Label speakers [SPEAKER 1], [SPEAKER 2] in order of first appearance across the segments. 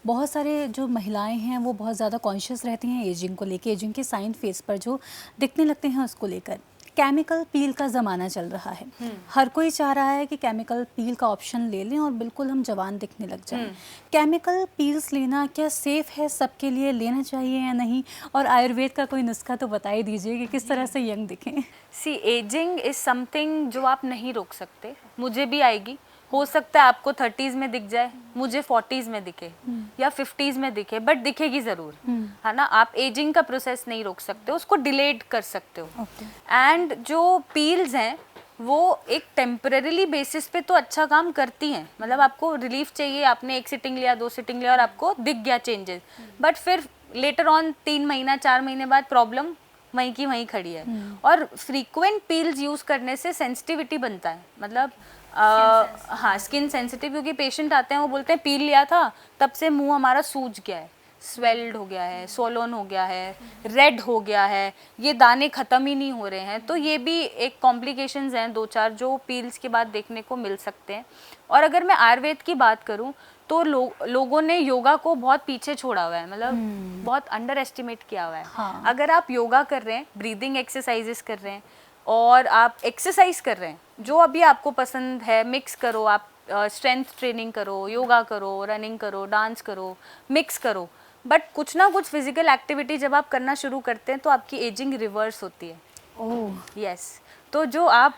[SPEAKER 1] बहुत सारे जो महिलाएं हैं वो बहुत ज़्यादा कॉन्शियस रहती हैं एजिंग को लेके, एजिंग के साइन फेस पर जो दिखने लगते हैं उसको लेकर। केमिकल पील का ज़माना चल रहा है, हर कोई चाह रहा है कि केमिकल पील का ऑप्शन ले लें और बिल्कुल हम जवान दिखने लग जाएं। केमिकल पील्स लेना क्या सेफ़ है, सबके लिए लेना चाहिए या नहीं? और आयुर्वेद का कोई नुस्खा तो बता ही दीजिए कि किस तरह से यंग दिखें।
[SPEAKER 2] सी एजिंग इज समथिंग जो आप नहीं रोक सकते। मुझे भी आएगी, हो सकता है आपको 30s में दिख जाए, मुझे 40s में दिखे या 50s में दिखे, बट दिखेगी ज़रूर, है ना। आप एजिंग का प्रोसेस नहीं रोक सकते, उसको डिलेड कर सकते हो। एंड जो पील्स हैं वो एक टेम्परेरीली बेसिस पे तो अच्छा काम करती हैं, मतलब आपको रिलीफ चाहिए, आपने 1 सिटिंग लिया, 2 सिटिंग लिया और आपको दिख गया चेंजेस, बट फिर लेटर ऑन 3 महीना 4 महीने बाद प्रॉब्लम वहीं की वहीं खड़ी है। और फ्रीक्वेंट पील्स यूज करने से सेंसिटिविटी बनता है, मतलब हाँ स्किन सेंसिटिव, क्योंकि पेशेंट आते हैं वो बोलते हैं पील लिया था तब से मुंह हमारा सूज गया है, स्वेल्ड हो गया है, सोलोन हो गया है, रेड हो गया है, ये दाने ख़त्म ही नहीं हो रहे हैं। तो ये भी एक कॉम्प्लिकेशंस हैं 2-4 जो पील्स के बाद देखने को मिल सकते हैं। और अगर मैं आयुर्वेद की बात करूं तो लोगों ने योगा को बहुत पीछे छोड़ा हुआ है, मतलब बहुत अंडर एस्टिमेट किया हुआ है।
[SPEAKER 1] हाँ।
[SPEAKER 2] अगर आप योगा कर रहे हैं, ब्रीदिंग एक्सरसाइजेस कर रहे हैं और आप एक्सरसाइज कर रहे हैं, जो अभी आपको पसंद है मिक्स करो, आप स्ट्रेंथ ट्रेनिंग करो, योगा करो, रनिंग करो, डांस करो, मिक्स करो, बट कुछ ना कुछ फिजिकल एक्टिविटी जब आप करना शुरू करते हैं तो आपकी एजिंग रिवर्स होती है।
[SPEAKER 1] ओह
[SPEAKER 2] यस तो जो आप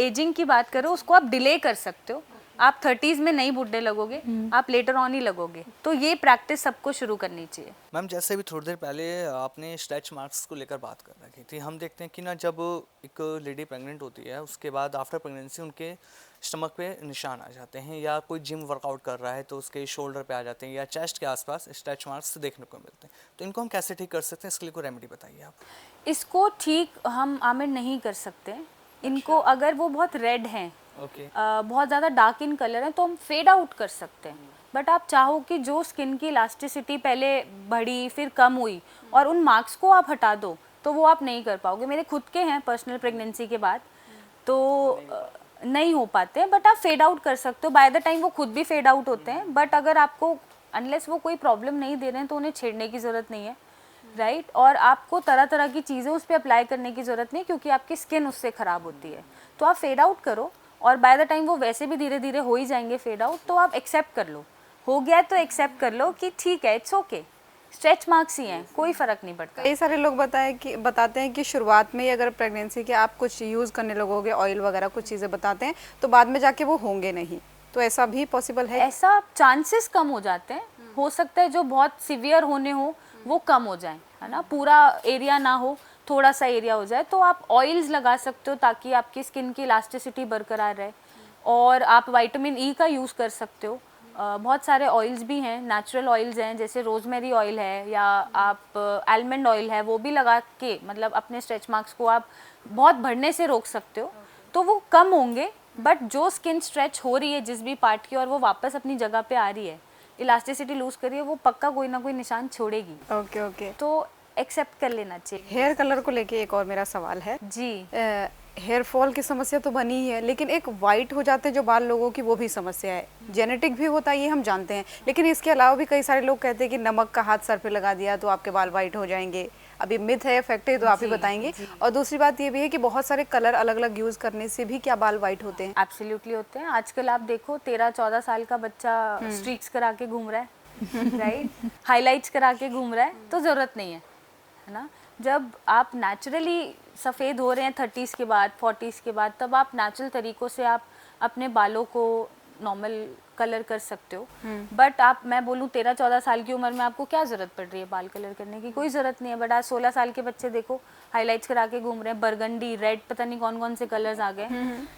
[SPEAKER 2] एजिंग की बात करो उसको आप डिले कर सकते हो, आप 30s में नहीं बूढ़े लगोगे, आप लेटर ऑन ही लगोगे। तो ये प्रैक्टिस सबको शुरू करनी चाहिए।
[SPEAKER 3] मैम जैसे भी थोड़ी देर पहले आपने स्ट्रेच मार्क्स को लेकर बात कर रखी थी, हम देखते हैं कि ना जब एक लेडी प्रेग्नेंट होती है उसके बाद आफ्टर प्रेगनेंसी उनके स्टमक पे निशान आ जाते हैं, या कोई जिम वर्कआउट कर रहा है तो उसके शोल्डर पे आ जाते हैं या चेस्ट के आसपास स्ट्रेच मार्क्स देखने को मिलते हैं। तो इनको हम कैसे ठीक कर सकते हैं, इसके लिए कोई रेमेडी बताइए आप।
[SPEAKER 2] इसको ठीक हम आमिर नहीं कर सकते इनको, अगर वो बहुत रेड हैं, बहुत ज़्यादा डार्क इन कलर है तो हम फेड आउट कर सकते हैं। बट आप चाहो कि जो स्किन की इलास्टिसिटी पहले बढ़ी फिर कम हुई और उन मार्क्स को आप हटा दो, तो वो आप नहीं कर पाओगे। मेरे खुद के हैं पर्सनल प्रेगनेंसी के बाद, तो नहीं हो पाते, बट आप फेड आउट कर सकते हो। बाय द टाइम वो खुद भी फेड आउट होते हैं, बट अगर आपको अनलेस वो कोई प्रॉब्लम नहीं दे रहे हैं तो उन्हें छेड़ने की ज़रूरत नहीं है, राइट। और आपको तरह तरह की चीज़ें उस पर अप्लाई करने की ज़रूरत नहीं, क्योंकि आपकी स्किन उससे ख़राब होती है। तो आप फेड आउट करो और बाय द टाइम वो वैसे भी धीरे धीरे हो ही जाएंगे फेड आउट, तो आप एक्सेप्ट कर लो, हो गया तो एक्सेप्ट कर लो कि ठीक है, इट्स ओके, स्ट्रेच मार्क्स ही हैं, कोई फ़र्क नहीं पड़ता।
[SPEAKER 4] कई सारे लोग बताते हैं कि शुरुआत में ही अगर प्रेगनेंसी के आप कुछ यूज़ करने लगोगे, ऑयल वगैरह कुछ चीज़ें बताते हैं, तो बाद में जाके वो होंगे नहीं, तो ऐसा भी पॉसिबल है?
[SPEAKER 2] ऐसा चांसेस कम हो जाते हैं, हो सकता है जो बहुत सीवियर होने हो वो कम हो जाए, है ना, पूरा एरिया ना हो, थोड़ा सा एरिया हो जाए, तो आप ऑयल्स लगा सकते हो ताकि आपकी स्किन की इलास्टिसिटी बरकरार रहे। और आप विटामिन ई का यूज़ कर सकते हो, बहुत सारे ऑयल्स भी हैं, नेचुरल ऑयल्स हैं, जैसे रोजमेरी ऑयल है या आप आलमंड ऑयल है, वो भी लगा के मतलब अपने स्ट्रेच मार्क्स को आप बहुत बढ़ने से रोक सकते हो, तो वो कम होंगे। बट जो स्किन स्ट्रेच हो रही है जिस भी पार्ट की और वो वापस अपनी जगह पे आ रही है, इलास्टिसिटी लूज करिए, वो पक्का कोई ना कोई निशान छोड़ेगी।
[SPEAKER 4] ओके ओके,
[SPEAKER 2] तो एक्सेप्ट कर लेना चाहिए।
[SPEAKER 4] हेयर कलर को लेके एक और मेरा सवाल है
[SPEAKER 2] जी।
[SPEAKER 4] हेयर फॉल की समस्या तो बनी ही है, लेकिन एक वाइट हो जाते जो बाल लोगों की, वो भी समस्या है। जेनेटिक भी होता है ये हम जानते हैं, लेकिन इसके अलावा भी कई सारे लोग कहते हैं कि नमक का हाथ सर पे लगा दिया तो आपके बाल वाइट हो जाएंगे। अभी मिथ है, फैक्ट है, तो आप ही बताएंगे। और दूसरी बात ये भी है कि बहुत सारे कलर अलग अलग यूज करने से भी क्या बाल वाइट होते हैं?
[SPEAKER 2] एब्सोल्युटली होते हैं। आजकल आप देखो 13-14 साल का बच्चा स्ट्रीक्स करा के घूम रहा है, राइट, हाईलाइट्स करा के घूम रहा है, तो ज़रूरत नहीं है ना। जब आप नेचुरली सफ़ेद हो रहे हैं 30s के बाद, 40s के बाद, तब आप नेचुरल तरीक़ों से आप अपने बालों को नॉर्मल कलर कर सकते हो। बट आप, मैं बोलूँ 13-14 साल की उम्र में आपको क्या ज़रूरत पड़ रही है बाल कलर करने की? कोई ज़रूरत नहीं है। बट आज 16 साल के बच्चे देखो हाईलाइट्स करा के घूम रहे हैं, बरगंडी, रेड, पता नहीं कौन कौन से कलर्स आ गए।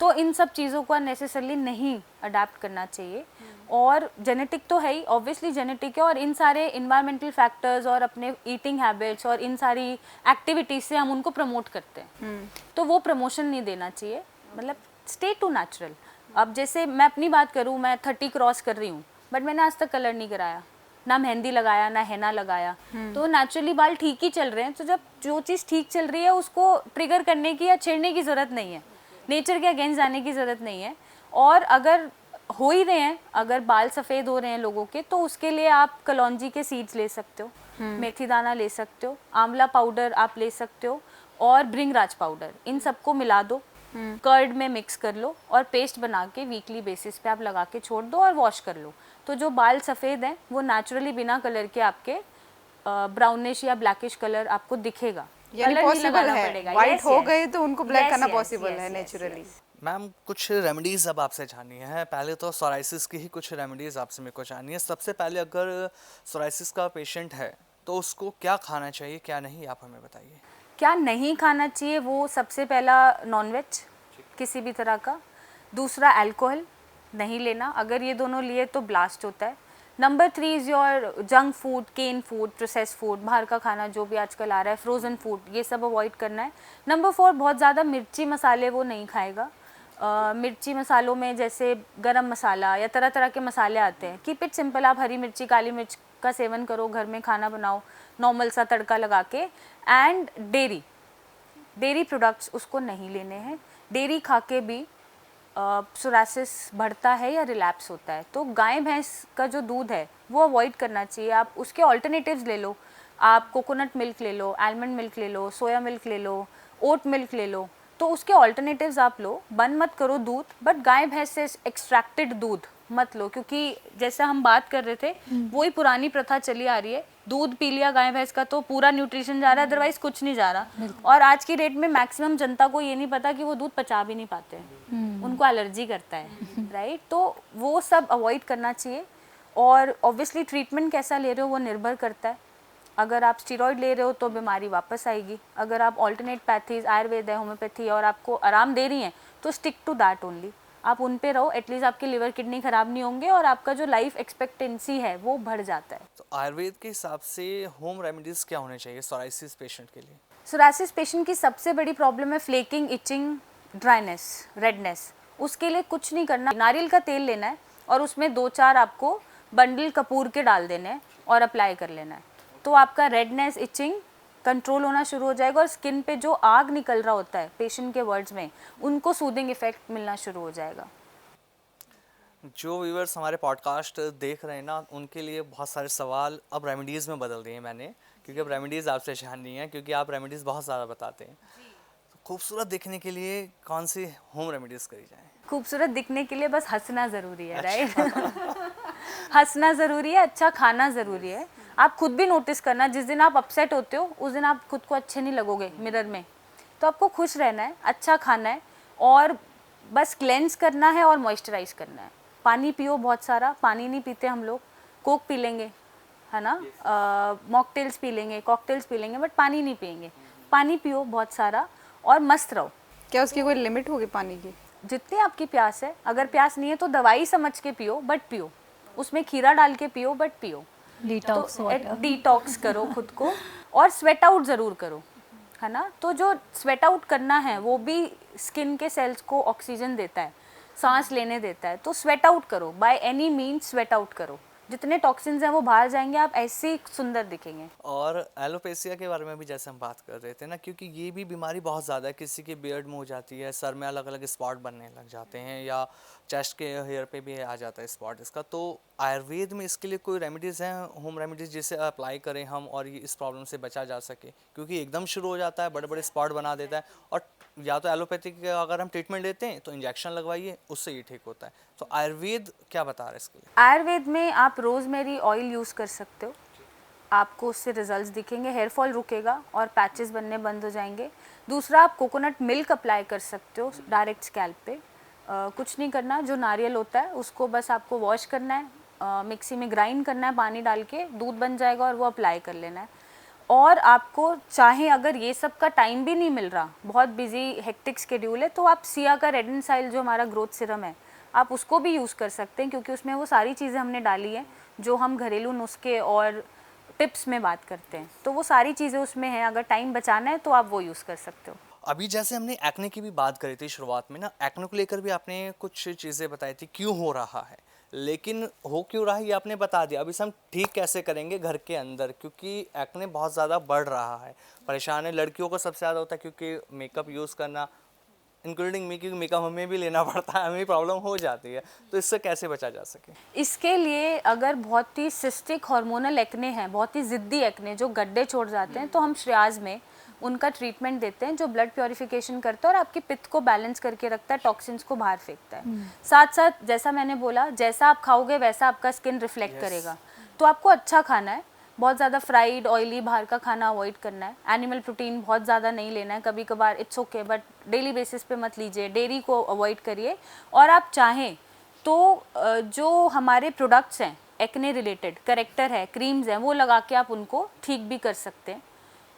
[SPEAKER 2] तो इन सब चीज़ों को नेसेसरली नहीं अडेप्ट करना चाहिए। और जेनेटिक तो है ही, ऑब्वियसली जेनेटिक है, और इन सारे इन्वायरमेंटल फैक्टर्स और अपने ईटिंग हैबिट्स और इन सारी एक्टिविटीज़ से हम उनको प्रमोट करते हैं। तो वो प्रमोशन नहीं देना चाहिए, मतलब स्टे टू नेचुरल। अब जैसे मैं अपनी बात करूँ, मैं 30 क्रॉस कर रही हूँ, बट मैंने आज तक कलर नहीं कराया, ना मेहंदी लगाया, ना हैना लगाया, तो नेचुरली बाल ठीक ही चल रहे हैं। तो जब जो चीज़ ठीक चल रही है उसको ट्रिगर करने की या छेड़ने की ज़रूरत नहीं है, नेचर के अगेंस्ट जाने की ज़रूरत नहीं है। और अगर हो ही रहे हैं, अगर बाल सफ़ेद हो रहे हैं लोगों के, तो उसके लिए आप कलौंजी के सीड्स ले सकते हो, मेथी दाना ले सकते हो, आंवला पाउडर आप ले सकते हो, और भृंगराज पाउडर, इन सबको मिला दो, कर्ड में मिक्स कर लो और पेस्ट बना के वीकली बेसिस पे आप लगा के छोड़ दो और वॉश कर लो। तो जो बाल सफ़ेद हैं वो नेचुरली बिना कलर के आपके ब्राउनिश या ब्लैकिश कलर आपको दिखेगा।
[SPEAKER 4] यानी
[SPEAKER 2] कलर नहीं
[SPEAKER 4] पॉसिबल
[SPEAKER 2] लगाना
[SPEAKER 4] है,
[SPEAKER 2] पड़ेगा।
[SPEAKER 4] वाइट
[SPEAKER 2] Yes,
[SPEAKER 4] हो
[SPEAKER 2] yes.
[SPEAKER 4] गए तो उनको ब्लैक
[SPEAKER 2] Yes,
[SPEAKER 4] करना
[SPEAKER 2] yes,
[SPEAKER 4] पॉसिबल
[SPEAKER 2] yes,
[SPEAKER 4] है
[SPEAKER 2] yes,
[SPEAKER 4] नेचुरली।
[SPEAKER 2] yes.
[SPEAKER 3] मैम कुछ रेमेडीज़ अब आपसे जाननी है। पहले तो सोराइसिस की ही कुछ रेमेडीज़ आपसे मेरे को जाननी है। सबसे पहले अगर सोराइसिस का पेशेंट है तो उसको क्या खाना चाहिए, क्या नहीं, आप हमें बताइए।
[SPEAKER 2] क्या नहीं खाना चाहिए, वो सबसे पहला नॉनवेज किसी भी तरह का, दूसरा अल्कोहल नहीं लेना, अगर ये दोनों लिए तो ब्लास्ट होता है। Number 3 is your junk food, can food, process food, बाहर का खाना जो भी आजकल आ रहा है, फ्रोज़न फूड, ये सब अवॉइड करना है। नंबर 4 बहुत ज़्यादा मिर्ची मसाले वो नहीं खाएगा। मिर्ची मसालों में जैसे गरम मसाला या तरह तरह के मसाले आते हैं, कीप इट सिंपल, आप हरी मिर्ची काली मिर्च का सेवन करो, घर में खाना बनाओ नॉर्मल सा तड़का लगा के। एंड डेयरी प्रोडक्ट्स उसको नहीं लेने हैं। डेयरी खा के भी सोरासिस बढ़ता है या रिलैप्स होता है। तो गाय भैंस का जो दूध है वो अवॉइड करना चाहिए। आप उसके ऑल्टरनेटिव्स ले लो, आप कोकोनट मिल्क ले लो, आलमंड मिल्क ले लो, सोया मिल्क ले लो, ओट मिल्क ले लो, तो उसके ऑल्टरनेटिव्स आप लो। बंद मत करो दूध, बट गाय भैंस से एक्सट्रैक्टेड दूध मत लो, क्योंकि जैसा हम बात कर रहे थे वही पुरानी प्रथा चली आ रही है। दूध पी लिया गाय भैंस का तो पूरा न्यूट्रिशन जा रहा है, अदरवाइज कुछ नहीं जा रहा। और आज की डेट में मैक्सिमम जनता को ये नहीं पता कि वो दूध पचा भी नहीं पाते हैं, उनको एलर्जी करता है, राइट। तो वो सब अवॉइड करना चाहिए। और ऑब्वियसली ट्रीटमेंट कैसा ले रहे हो वो निर्भर करता है। अगर आप स्टीरॉयड ले रहे हो तो बीमारी वापस आएगी। अगर आप ऑल्टरनेट पैथीज, आयुर्वेद है, होम्योपैथी और आपको आराम दे रही हैं तो स्टिक टू दैट ओनली, आप उन पे रहो। एटलीस्ट आपके लिवर किडनी खराब नहीं होंगे और आपका जो लाइफ एक्सपेक्टेंसी है वो बढ़ जाता है।
[SPEAKER 3] तो आयुर्वेद के हिसाब से होम रेमेडीज़ क्या होने चाहिए सोराइसिस पेशेंट के लिए?
[SPEAKER 2] सोरासिस पेशेंट की सबसे बड़ी प्रॉब्लम है फ्लेकिंग, इचिंग, ड्राइनेस, रेडनेस। उसके लिए कुछ नहीं करना, नारियल का तेल लेना है और उसमें 2-4 आपको बंडल कपूर के डाल देने हैं और अप्लाई कर लेना है। तो आपका रेडनेस, इचिंग कंट्रोल होना शुरू हो जाएगा और स्किन पे जो आग निकल रहा होता है पेशेंट के वर्ड्स में, उनको सूदिंग इफेक्ट मिलना शुरू हो जाएगा।
[SPEAKER 3] जो व्यूअर्स हमारे पॉडकास्ट देख रहे हैं ना, उनके लिए बहुत सारे सवाल अब रेमेडीज़ में बदल दिए मैंने, क्योंकि अब रेमेडीज़ आपसे जाननी है, क्योंकि आप रेमेडीज़ बहुत ज़्यादा बताते हैं। तो खूबसूरत दिखने के लिए कौन सी होम रेमेडीज़ करी जाए?
[SPEAKER 2] खूबसूरत दिखने के लिए बस हंसना ज़रूरी है, राइट। हंसना ज़रूरी है, अच्छा खाना ज़रूरी है। आप खुद भी नोटिस करना, जिस दिन आप अपसेट होते हो उस दिन आप खुद को अच्छे नहीं लगोगे मिरर में। तो आपको खुश रहना है, अच्छा खाना है और बस क्लेंस करना है और मॉइस्चराइज करना है। पानी पियो बहुत सारा, पानी नहीं पीते हम लोग, कोक पी लेंगे, है ना, मॉकटेल्स पी लेंगे, कॉकटेल्स पी लेंगे, बट पानी नहीं पियेंगे। पानी पियो बहुत सारा और मस्त रहो।
[SPEAKER 4] क्या उसकी कोई लिमिट होगी पानी की?
[SPEAKER 2] जितनी आपकी प्यास है। अगर प्यास नहीं है तो दवाई समझ के पियो, बट पियो। उसमें खीरा डाल के पियो, बट पियो।
[SPEAKER 1] डिटॉक्स
[SPEAKER 2] तो
[SPEAKER 1] वाटर।
[SPEAKER 2] डिटॉक्स करो खुद को और स्वेट आउट ज़रूर करो, है ना। तो जो स्वेट आउट करना है वो भी स्किन के सेल्स को ऑक्सीजन देता है, सांस लेने देता है। तो स्वेट आउट करो, by any means sweat out करो। जितने टॉक्सिन्स हैं वो बाहर जाएंगे, आप ऐसे ही सुंदर दिखेंगे।
[SPEAKER 3] और एलोपेसिया के बारे में भी जैसे हम बात कर रहे थे ना, क्योंकि ये भी बीमारी बहुत ज़्यादा है। किसी के बियर्ड में हो जाती है, सर में अलग अलग स्पॉट बनने लग जाते हैं, या चेस्ट के हेयर पे भी आ जाता है स्पॉट इसका। तो आयुर्वेद में इसके लिए कोई रेमेडीज़ हैं, होम रेमेडीज़, जिसे अप्लाई करें हम और ये इस प्रॉब्लम से बचा जा सके? क्योंकि एकदम शुरू हो जाता है, बड़े बड़े स्पॉट बना देता है। और या तो एलोपैथिक का अगर हम ट्रीटमेंट लेते हैं तो इंजेक्शन लगवाइए, उससे ये ठीक होता है। तो आयुर्वेद क्या बता रहा है इसके लिए?
[SPEAKER 2] आयुर्वेद में आप रोजमेरी ऑयल यूज़ कर सकते हो, आपको उससे रिजल्ट्स दिखेंगे, हेयर फॉल रुकेगा और पैचेस बनने बंद हो जाएंगे। दूसरा, आप कोकोनट मिल्क अप्लाई कर सकते हो डायरेक्ट स्कैल्प पे। कुछ नहीं करना, जो नारियल होता है उसको बस आपको वॉश करना है, मिक्सी में ग्राइंड करना है, पानी डाल के दूध बन जाएगा और वो अप्लाई कर लेना है। और आपको चाहे अगर ये सब का टाइम भी नहीं मिल रहा, बहुत बिजी हेक्टिक शेड्यूल है, तो आप सिया का रेड एंड साइल जो हमारा ग्रोथ सिरम है, आप उसको भी यूज़ कर सकते हैं, क्योंकि उसमें वो सारी चीज़ें हमने डाली हैं जो हम घरेलू नुस्खे और टिप्स में बात करते हैं। तो वो सारी चीज़ें उसमें हैं, अगर टाइम बचाना है तो आप वो यूज़ कर सकते हो।
[SPEAKER 3] अभी जैसे हमने एक्ने की भी बात करी थी शुरुआत में ना, एक्ने को लेकर भी आपने कुछ चीज़ें बताई थी क्यों हो रहा है, लेकिन हो क्यों रहा है ये आपने बता दिया। अभी से हम ठीक कैसे करेंगे घर के अंदर, क्योंकि एक्ने बहुत ज़्यादा बढ़ रहा है, परेशान है। लड़कियों को सबसे ज़्यादा होता है, क्योंकि मेकअप यूज़ करना इंक्लूडिंग मी, क्योंकि मेकअप हमें भी लेना पड़ता है, हमें प्रॉब्लम हो जाती है, तो इससे कैसे बचा जा सके?
[SPEAKER 2] इसके लिए अगर बहुत ही सिस्टिक हार्मोनल एक्ने है, बहुत ही ज़िद्दी एक्ने जो गड्ढे छोड़ जाते हैं, तो हम श्रेयाज में उनका ट्रीटमेंट देते हैं जो ब्लड प्योरिफिकेशन करता है और आपके पित्त को बैलेंस करके रखता है, टॉक्सिन्स को बाहर फेंकता है। साथ साथ जैसा मैंने बोला, जैसा आप खाओगे वैसा आपका स्किन रिफ्लेक्ट करेगा। तो आपको अच्छा खाना है, बहुत ज़्यादा फ्राइड ऑयली बाहर का खाना अवॉइड करना है, एनिमल प्रोटीन बहुत ज़्यादा नहीं लेना है, कभी कभार it's okay, but daily basis पे मत लीजिए, डेयरी को अवॉइड करिए। और आप चाहें तो जो हमारे प्रोडक्ट्स हैं एक्ने रिलेटेड, करेक्टर है, क्रीम्स हैं, वो लगा के आप उनको ठीक भी कर सकते हैं।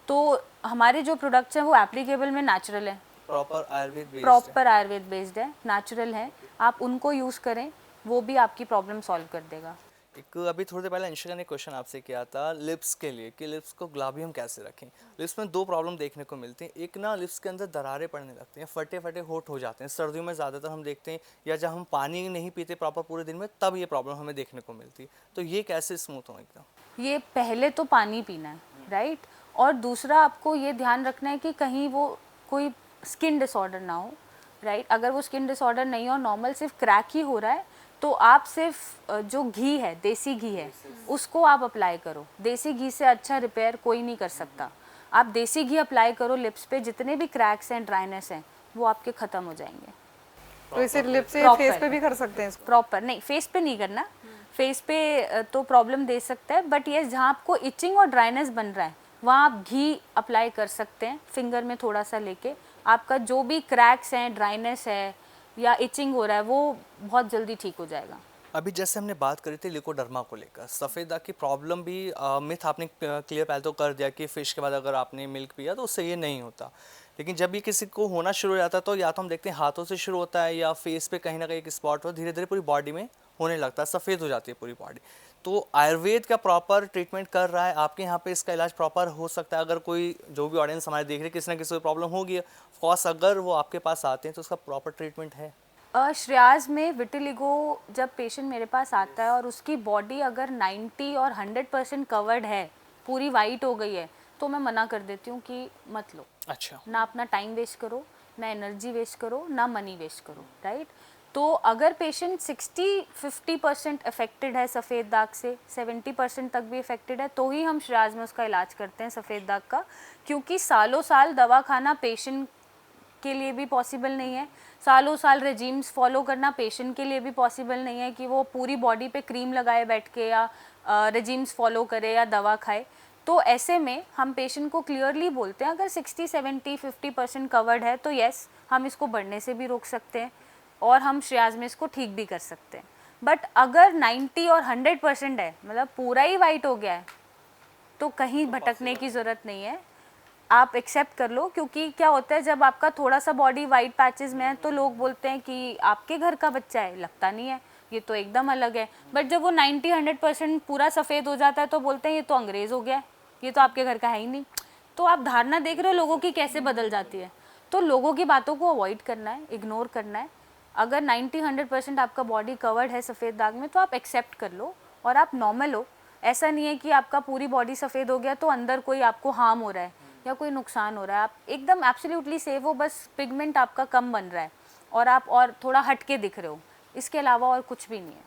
[SPEAKER 2] तो हमारे जो प्रोडक्ट्स हैं वो एप्लीकेबल में नेचुरल है, प्रॉपर आयुर्वेद बेस्ड है, नेचुरल है, आप उनको यूज़ करें, वो भी आपकी प्रॉब्लम सॉल्व कर देगा।
[SPEAKER 3] एक अभी थोड़ी देर पहले अंशिका ने क्वेश्चन आपसे किया था लिप्स के लिए कि लिप्स को गुलाबी हम कैसे रखें। लिप्स में दो प्रॉब्लम देखने को मिलती हैं, एक ना लिप्स के अंदर दरारें पड़ने लगती हैं, फटे फटे होठ हो जाते हैं, सर्दियों में ज़्यादातर हम देखते हैं, या जब हम पानी नहीं पीते प्रॉपर पूरे दिन में तब ये प्रॉब्लम हमें देखने को मिलती है। तो ये कैसे स्मूथ हो एकदम?
[SPEAKER 2] ये पहले तो पानी पीना है, राइट, और दूसरा आपको ये ध्यान रखना है कि कहीं वो कोई स्किन डिसऑर्डर ना हो, राइट। अगर वो स्किन डिसऑर्डर नहीं हो, नॉर्मल सिर्फ क्रैक ही हो रहा है, तो आप सिर्फ जो घी है, देसी घी है, उसको आप अप्लाई करो। देसी घी से अच्छा रिपेयर कोई नहीं कर सकता। आप देसी घी अप्लाई करो लिप्स पे, जितने भी क्रैक्स हैं, ड्राइनेस हैं, वो आपके ख़त्म हो जाएंगे।
[SPEAKER 4] तो इसे लिप से
[SPEAKER 2] Proper.
[SPEAKER 4] फेस पे भी कर सकते हैं इसको?
[SPEAKER 2] प्रॉपर नहीं, फेस पे नहीं करना, फेस पे तो प्रॉब्लम दे सकता है, बट ये जहाँ आपको इचिंग और ड्राइनेस बन रहा है वहाँ आप घी अप्लाई कर सकते हैं, फिंगर में थोड़ा सा लेके। आपका जो भी क्रैक्स हैं, ड्राइनेस है या इचिंग हो रहा है, वो बहुत जल्दी ठीक हो जाएगा।
[SPEAKER 3] अभी जैसे हमने बात करी थी लिकोडर्मा को लेकर, सफ़ेद दाग की प्रॉब्लम भी मिथ आपने क्लियर पहले तो कर दिया कि फ़िश के बाद अगर आपने मिल्क पिया तो उससे ये नहीं होता, लेकिन जब ये किसी को होना शुरू हो जाता है तो या तो हम देखते हैं हाथों से शुरू होता है या फेस पे कहीं ना कहीं एक स्पॉट हो, धीरे धीरे पूरी बॉडी में होने लगता है, सफ़ेद हो जाती है पूरी बॉडी। तो आयुर्वेद का प्रॉपर ट्रीटमेंट कर रहा है आपके यहाँ पे, इसका इलाज प्रॉपर हो सकता है? अगर कोई जो भी ऑडियंस हमारे देख रहे हैं किसी ना किसी को प्रॉब्लम होगी, ऑफकोर्स अगर वो आपके पास आते हैं तो उसका प्रॉपर ट्रीटमेंट है?
[SPEAKER 2] श्रेयाज में विटिलिगो जब पेशेंट मेरे पास आता है और उसकी बॉडी अगर 90 और 100% कवर्ड है, पूरी वाइट हो गई है, तो मैं मना कर देती हूँ कि मत लो।
[SPEAKER 3] अच्छा,
[SPEAKER 2] ना अपना टाइम वेस्ट करो, ना एनर्जी वेस्ट करो, ना मनी वेस्ट करो, राइट। तो अगर पेशेंट 60-50% अफेक्टेड है सफ़ेद दाग से, 70% तक भी अफेक्टेड है, तो ही हम श्रेयाज में उसका इलाज करते हैं सफ़ेद दाग का, क्योंकि सालों साल दवा खाना पेशेंट के लिए भी पॉसिबल नहीं है, सालों साल रेजीम्स फॉलो करना पेशेंट के लिए भी पॉसिबल नहीं है कि वो पूरी बॉडी पे क्रीम लगाए बैठ के या रेजीम्स फॉलो करे या दवा खाए। तो ऐसे में हम पेशेंट को क्लियरली बोलते हैं अगर 60-70-50% कवर्ड है तो यस, हम इसको बढ़ने से भी रोक सकते हैं और हम श्रेयाज में इसको ठीक भी कर सकते हैं। बट अगर 90 और 100% है, मतलब पूरा ही वाइट हो गया है, तो कहीं भटकने की ज़रूरत नहीं है, आप एक्सेप्ट कर लो। क्योंकि क्या होता है जब आपका थोड़ा सा बॉडी वाइट पैचेस में है तो लोग बोलते हैं कि आपके घर का बच्चा है, लगता नहीं है, ये तो एकदम अलग है। बट जब वो 90-100% पूरा सफ़ेद हो जाता है तो बोलते हैं ये तो अंग्रेज़ हो गया है, ये तो आपके घर का है ही नहीं। तो आप धारणा देख रहे हो लोगों की कैसे बदल जाती है। तो लोगों की बातों को अवॉइड करना है, इग्नोर करना है। अगर 90-100% आपका बॉडी कवर्ड है सफ़ेद दाग में तो आप एक्सेप्ट कर लो और आप नॉर्मल हो। ऐसा नहीं है कि आपका पूरी बॉडी सफ़ेद हो गया तो अंदर कोई आपको हार्म हो रहा है या कोई नुकसान हो रहा है। आप एकदम एब्सोल्युटली सेफ हो, बस पिगमेंट आपका कम बन रहा है और आप और थोड़ा हटके दिख रहे हो, इसके अलावा और कुछ भी नहीं है।